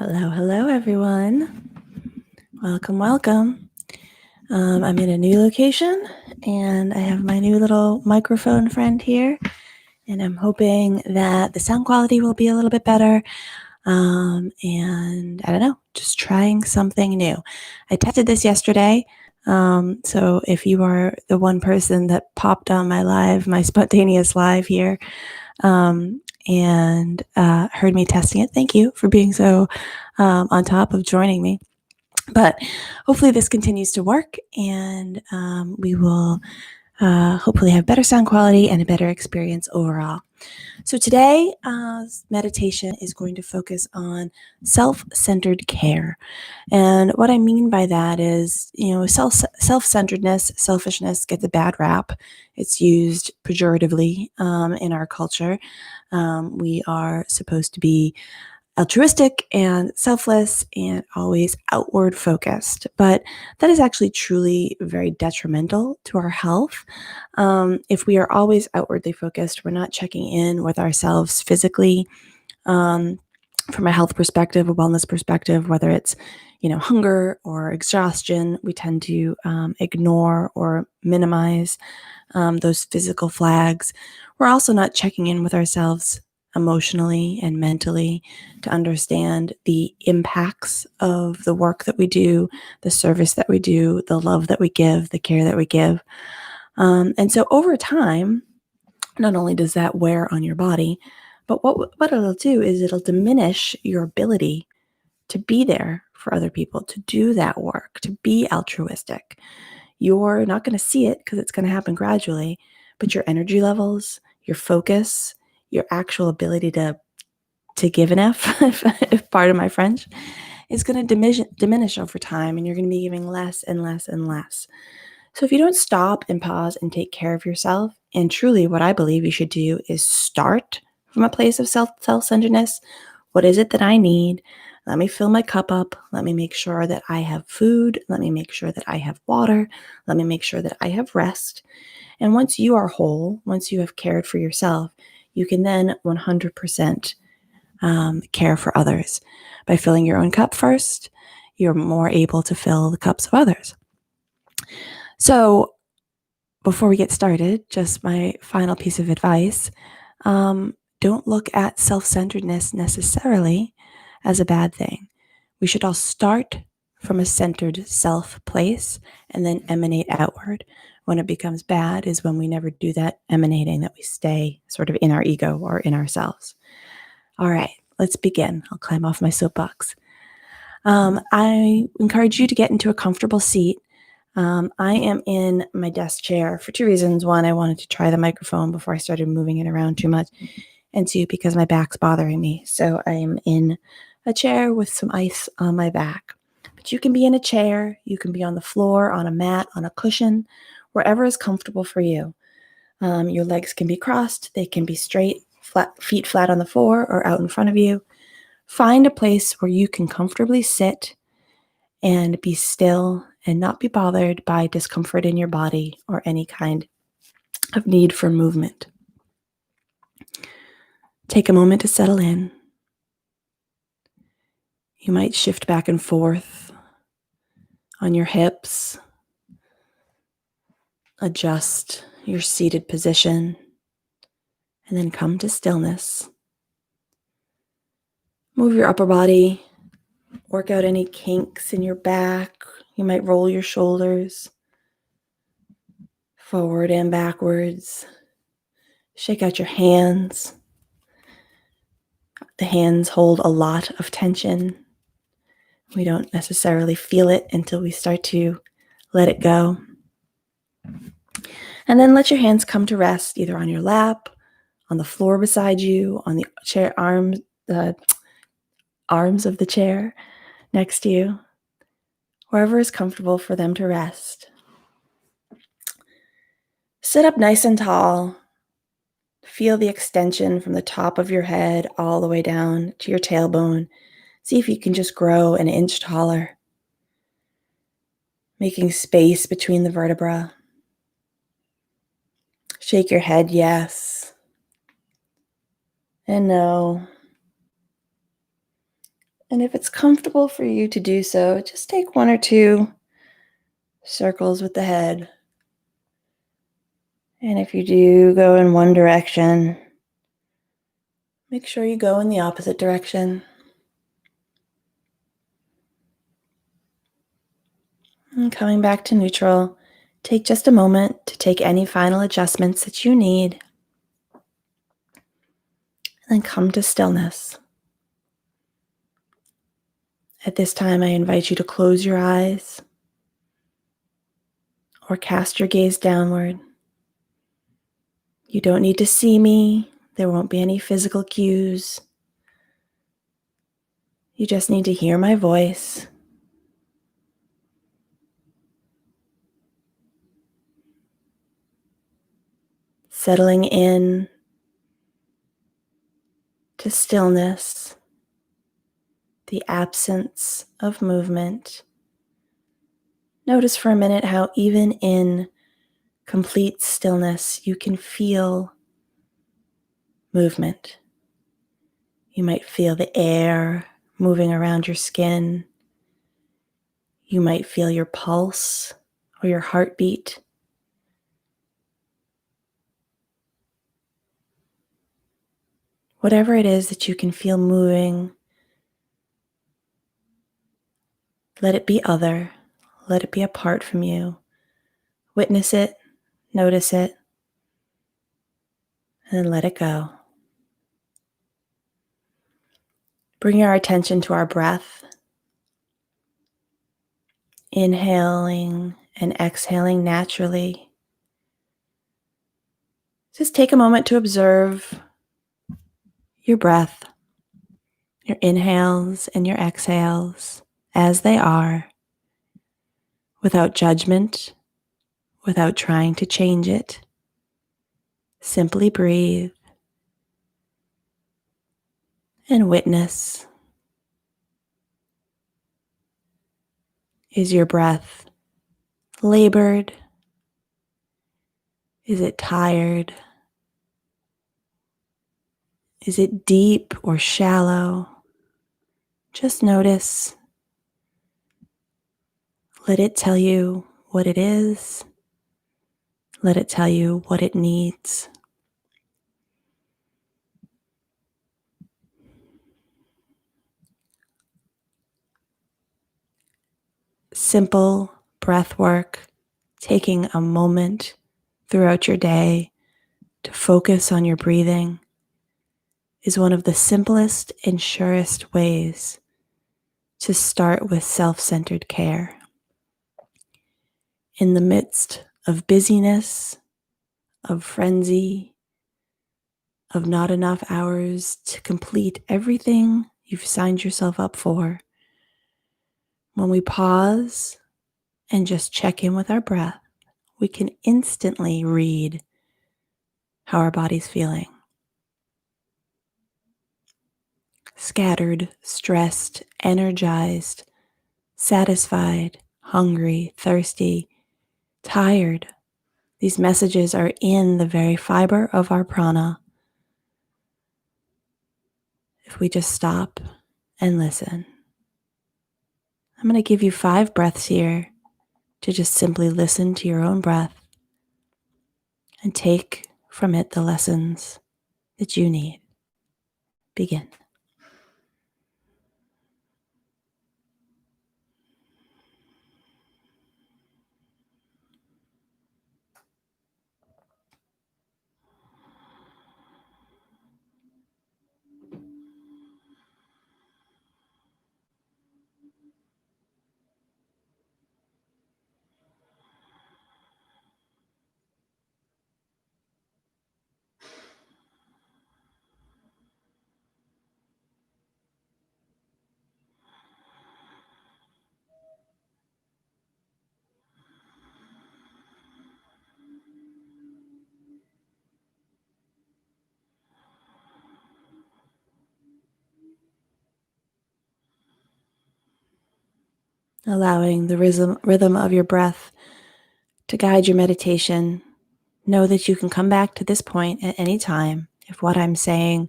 Hello, everyone. Welcome. I'm in a new location, and I have my new little microphone friend here, and I'm hoping that the sound quality will be a little bit better. And I don't know, just trying something new. I tested this yesterday, so if you are the one person that popped on my spontaneous live here, and heard me testing it, thank you for being so on top of joining me. But hopefully this continues to work, and we will hopefully have better sound quality and a better experience overall. So today, meditation is going to focus on self-centered care. And what I mean by that is, self-centeredness, selfishness gets a bad rap. It's used pejoratively in our culture. We are supposed to be altruistic and selfless and always outward focused. But that is actually truly very detrimental to our health. If we are always outwardly focused, we're not checking in with ourselves physically. From a health perspective, a wellness perspective, whether it's hunger or exhaustion, we tend to ignore or minimize those physical flags. We're also not checking in with ourselves emotionally and mentally to understand the impacts of the work that we do, the service that we do, the love that we give, the care that we give. And so over time, not only does that wear on your body, but what it'll do is it'll diminish your ability to be there for other people, to do that work, to be altruistic. You're not going to see it because it's going to happen gradually, but your energy levels, your focus, your actual ability to give an F, if pardon my French, is going to diminish over time, and you're going to be giving less and less and less. So if you don't stop and pause and take care of yourself, and truly what I believe you should do is start from a place of self-centeredness. What is it that I need? Let me fill my cup up. Let me make sure that I have food. Let me make sure that I have water. Let me make sure that I have rest. And once you are whole, once you have cared for yourself, you can then 100% care for others. By filling your own cup first, you're more able to fill the cups of others. So before we get started, just my final piece of advice. Don't look at self-centeredness necessarily as a bad thing. We should all start from a centered self place and then emanate outward. When it becomes bad is when we never do that emanating, that we stay sort of in our ego or in ourselves. All right, let's begin. I'll climb off my soapbox. I encourage you to get into a comfortable seat. I am in my desk chair for two reasons. One, I wanted to try the microphone before I started moving it around too much. And two, because my back's bothering me. So I am in a chair with some ice on my back. But you can be in a chair, you can be on the floor, on a mat, on a cushion, wherever is comfortable for you. Your legs can be crossed, they can be straight, feet flat on the floor or out in front of you. Find a place where you can comfortably sit and be still and not be bothered by discomfort in your body or any kind of need for movement. Take a moment to settle in. You might shift back and forth on your hips, adjust your seated position, and then come to stillness. Move your upper body, work out any kinks in your back. You might roll your shoulders forward and backwards. Shake out your hands. The hands hold a lot of tension. We don't necessarily feel it until we start to let it go. And then let your hands come to rest either on your lap, on the floor beside you, on the chair arms of the chair next to you, wherever is comfortable for them to rest. Sit up nice and tall. Feel the extension from the top of your head all the way down to your tailbone. See if you can just grow an inch taller, making space between the vertebra. Shake your head, yes, and no. And if it's comfortable for you to do so, just take 1 or 2 circles with the head. And if you do go in one direction, make sure you go in the opposite direction. And coming back to neutral, take just a moment to take any final adjustments that you need. And then come to stillness. At this time, I invite you to close your eyes or cast your gaze downward. You don't need to see me. There won't be any physical cues. You just need to hear my voice. Settling in to stillness, the absence of movement. Notice for a minute how even in complete stillness, you can feel movement. You might feel the air moving around your skin. You might feel your pulse or your heartbeat. Whatever it is that you can feel moving, let it be other. Let it be apart from you. Witness it, notice it, and then let it go. Bring our attention to our breath. Inhaling and exhaling naturally. Just take a moment to observe your breath, your inhales and your exhales as they are, without judgment, without trying to change it. Simply breathe and witness. Is your breath labored? Is it tired? Is it deep or shallow? Just notice. Let it tell you what it is. Let it tell you what it needs. Simple breath work, taking a moment throughout your day to focus on your breathing, is one of the simplest and surest ways to start with self-centered care. In the midst of busyness, of frenzy, of not enough hours to complete everything you've signed yourself up for, when we pause and just check in with our breath, we can instantly read how our body's feeling. Scattered, stressed, energized, satisfied, hungry, thirsty, tired. These messages are in the very fiber of our prana. If we just stop and listen. I'm going to give you 5 breaths here to just simply listen to your own breath and take from it the lessons that you need. Begin. Allowing the rhythm of your breath to guide your meditation. Know that you can come back to this point at any time if what I'm saying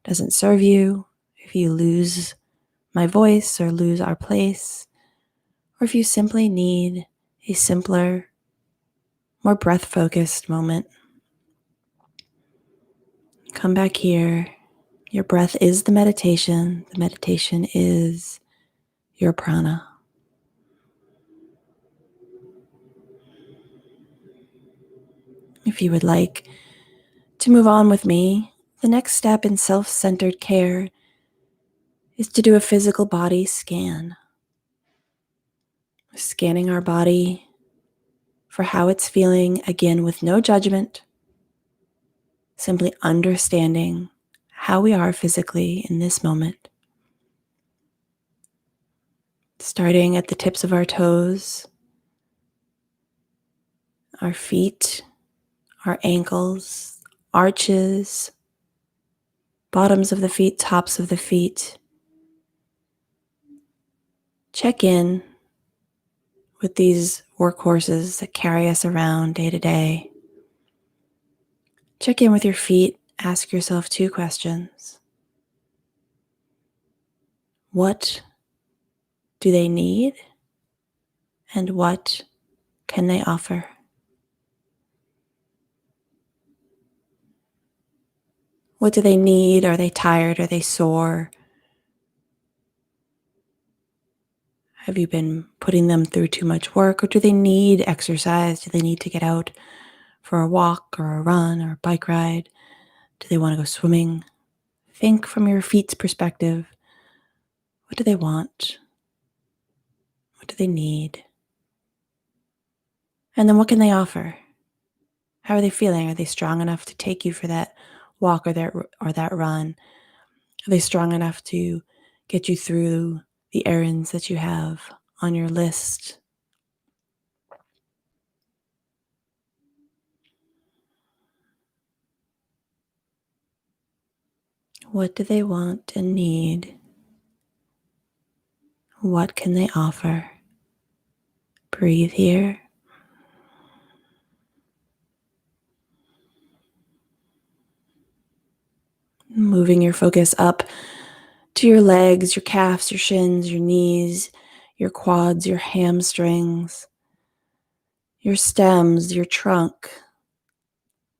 doesn't serve you, if you lose my voice or lose our place, or if you simply need a simpler, more breath-focused moment, come back here. Your breath is the meditation. The meditation is your prana. If you would like to move on with me, the next step in self-centered care is to do a physical body scan. Scanning our body for how it's feeling, again with no judgment, simply understanding how we are physically in this moment. Starting at the tips of our toes, our feet, our ankles, arches, bottoms of the feet, tops of the feet. Check in with these workhorses that carry us around day to day. Check in with your feet. Ask yourself 2 questions. What do they need? And what can they offer? What do they need? Are they tired? Are they sore? Have you been putting them through too much work? Or do they need exercise? Do they need to get out for a walk or a run or a bike ride? Do they want to go swimming? Think from your feet's perspective. What do they want? What do they need? And then what can they offer? How are they feeling? Are they strong enough to take you for that walk or that run? Are they strong enough to get you through the errands that you have on your list? What do they want and need? What can they offer? Breathe here. Moving your focus up to your legs, your calves, your shins, your knees, your quads, your hamstrings, your stems, your trunk,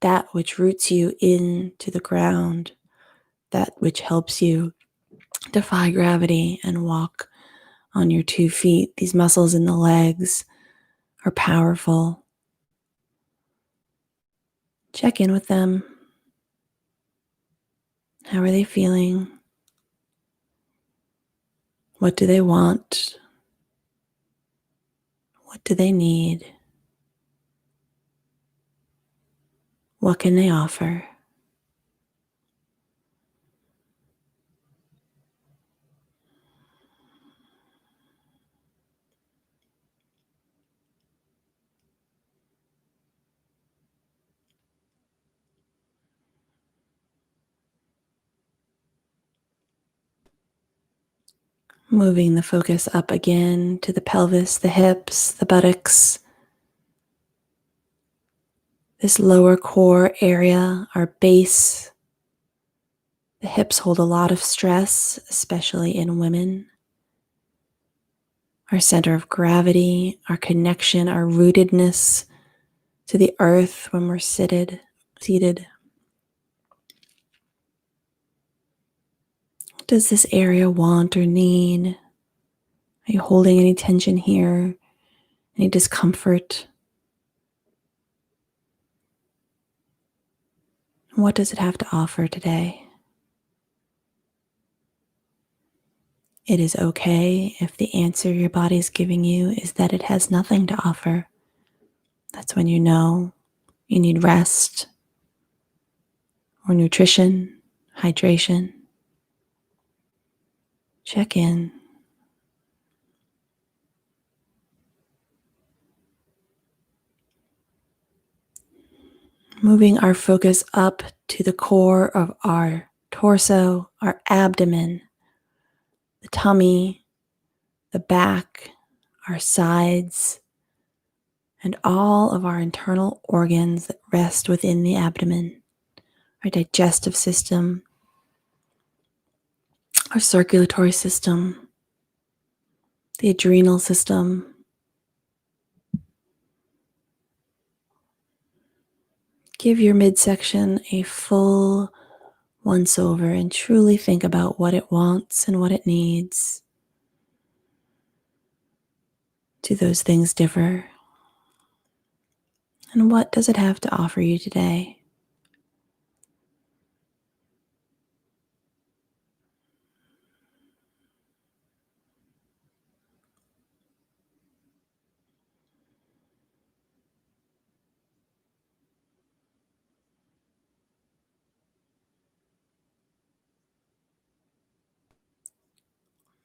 that which roots you into the ground, that which helps you defy gravity and walk on your 2 feet. These muscles in the legs are powerful. Check in with them. How are they feeling? What do they want? What do they need? What can they offer? Moving the focus up again to the pelvis, the hips, the buttocks, this lower core area, our base. The hips hold a lot of stress, especially in women. Our center of gravity, our connection, our rootedness to the earth when we're seated. What does this area want or need? Are you holding any tension here? Any discomfort? What does it have to offer today? It is okay if the answer your body is giving you is that it has nothing to offer. That's when you know you need rest or nutrition, hydration. Check in. Moving our focus up to the core of our torso, our abdomen, the tummy, the back, our sides, and all of our internal organs that rest within the abdomen, our digestive system, our circulatory system, the adrenal system. Give your midsection a full once over and truly think about what it wants and what it needs. Do those things differ? And what does it have to offer you today?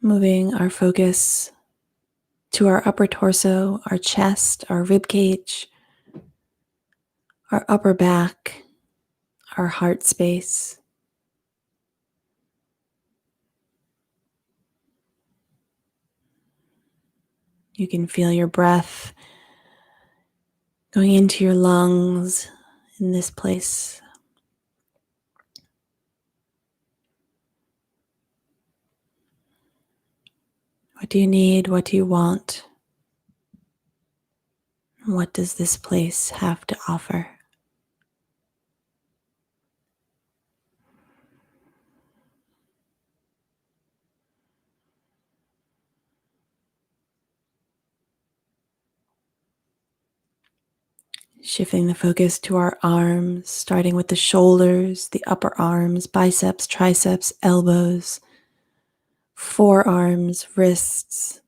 Moving our focus to our upper torso, our chest, our rib cage, our upper back, our heart space. You can feel your breath going into your lungs in this place. What do you need? What do you want? What does this place have to offer? Shifting the focus to our arms, starting with the shoulders, the upper arms, biceps, triceps, elbows, forearms, wrists.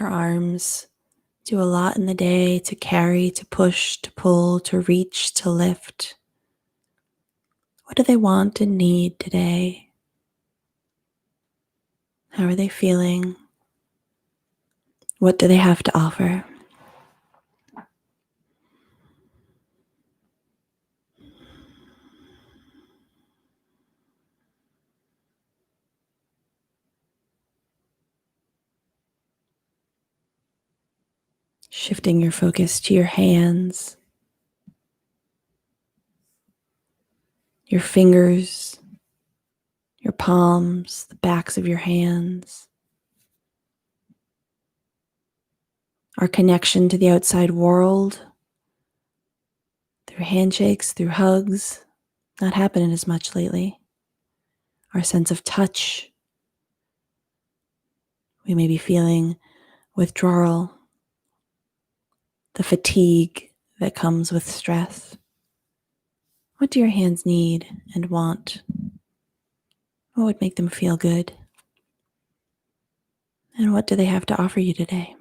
Your arms do a lot in the day to carry, to push, to pull, to reach, to lift. What do they want and need today? How are they feeling? What do they have to offer? Shifting your focus to your hands, your fingers, your palms, the backs of your hands. Our connection to the outside world through handshakes, through hugs, not happening as much lately. Our sense of touch. We may be feeling withdrawal, the fatigue that comes with stress. What do your hands need and want? What would make them feel good? And what do they have to offer you today?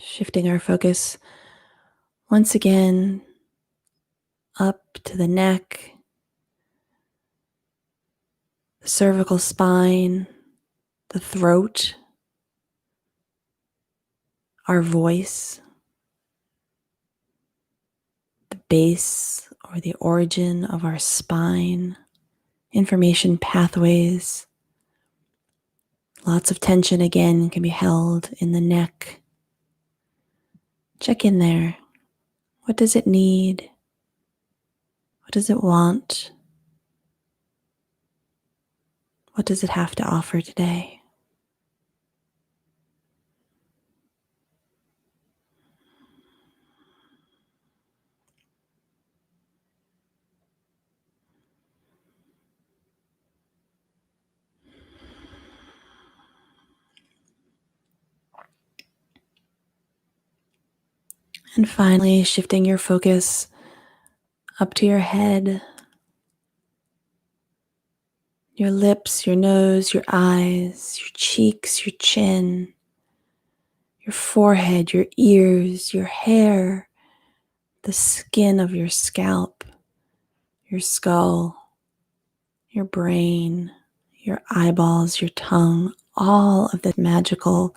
Shifting our focus once again up to the neck, the cervical spine, the throat, our voice, the base or the origin of our spine, information pathways. Lots of tension again can be held in the neck. Check in there. What does it need? What does it want? What does it have to offer today? And finally, shifting your focus up to your head, your lips, your nose, your eyes, your cheeks, your chin, your forehead, your ears, your hair, the skin of your scalp, your skull, your brain, your eyeballs, your tongue, all of the magical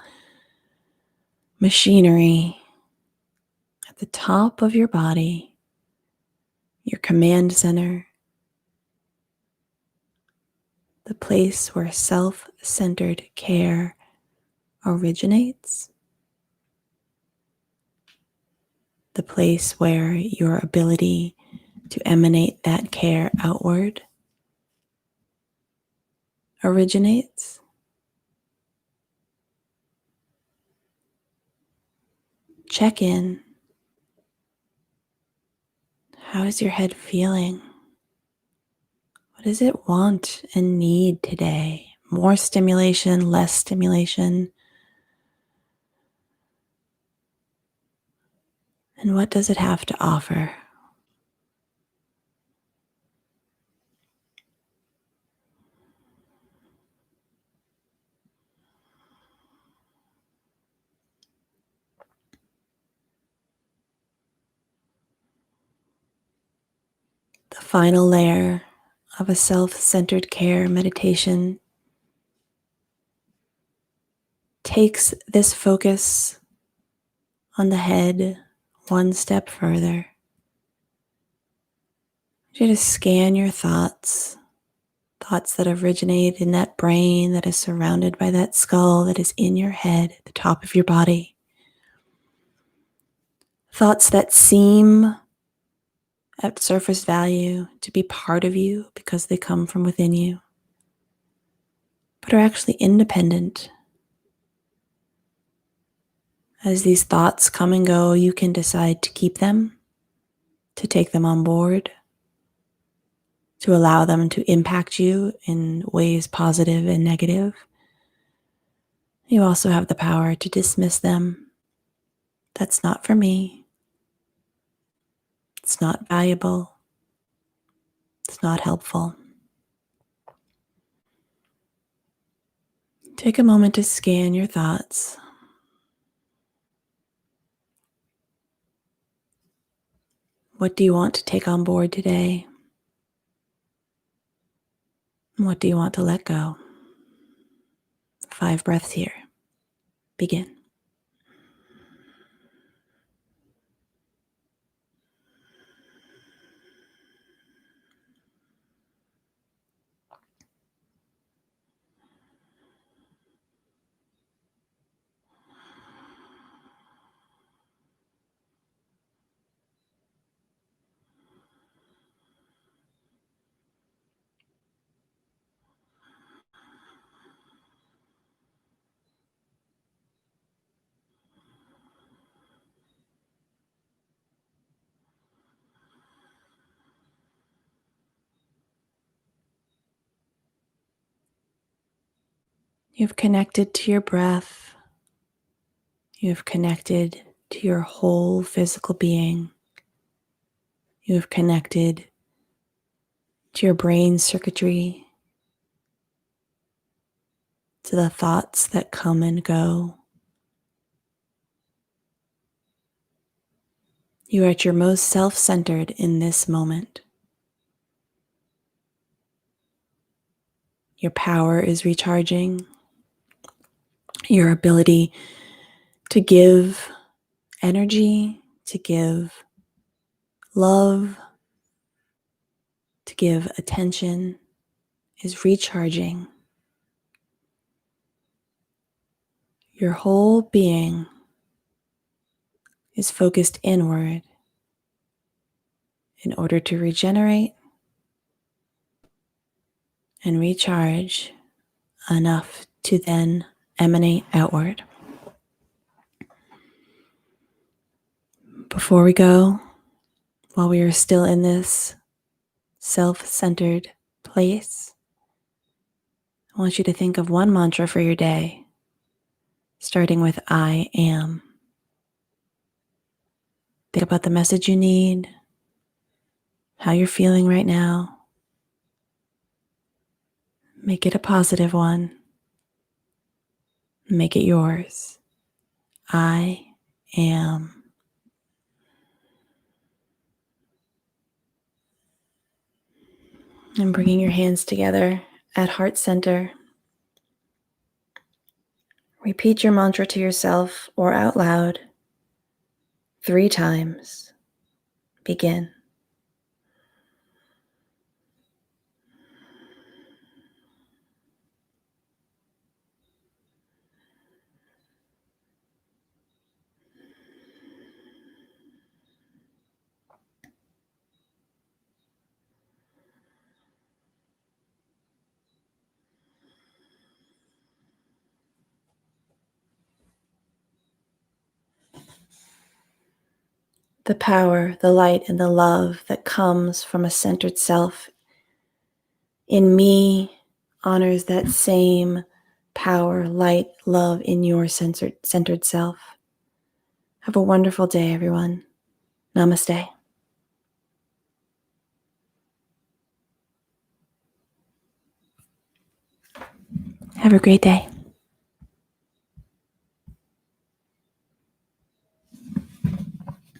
machinery at the top of your body, your command center, the place where self-centered care originates, the place where your ability to emanate that care outward originates. Check in. How is your head feeling? What does it want and need today? More stimulation, less stimulation? And what does it have to offer? The final layer of a self-centered care meditation takes this focus on the head one step further. You just scan your thoughts that originate in that brain that is surrounded by that skull that is in your head, at the top of your body. Thoughts that seem at surface value to be part of you because they come from within you, but are actually independent. As these thoughts come and go, you can decide to keep them, to take them on board, to allow them to impact you in ways positive and negative. You also have the power to dismiss them. That's not for me. It's not valuable. It's not helpful. Take a moment to scan your thoughts. What do you want to take on board today? What do you want to let go? 5 breaths here. Begin. You've connected to your breath. You've connected to your whole physical being. You've connected to your brain circuitry, to the thoughts that come and go. You are at your most self-centered in this moment. Your power is recharging. Your ability to give energy, to give love, to give attention is recharging. Your whole being is focused inward in order to regenerate and recharge enough to then emanate outward. Before we go, while we are still in this self-centered place, I want you to think of one mantra for your day, starting with I am. Think about the message you need, how you're feeling right now. Make it a positive one. Make it yours. I am. And bringing your hands together at heart center. Repeat your mantra to yourself or out loud 3 times. Begin. The power, the light, and the love that comes from a centered self in me honors that same power, light, love in your centered self. Have a wonderful day, everyone. Namaste. Have a great day.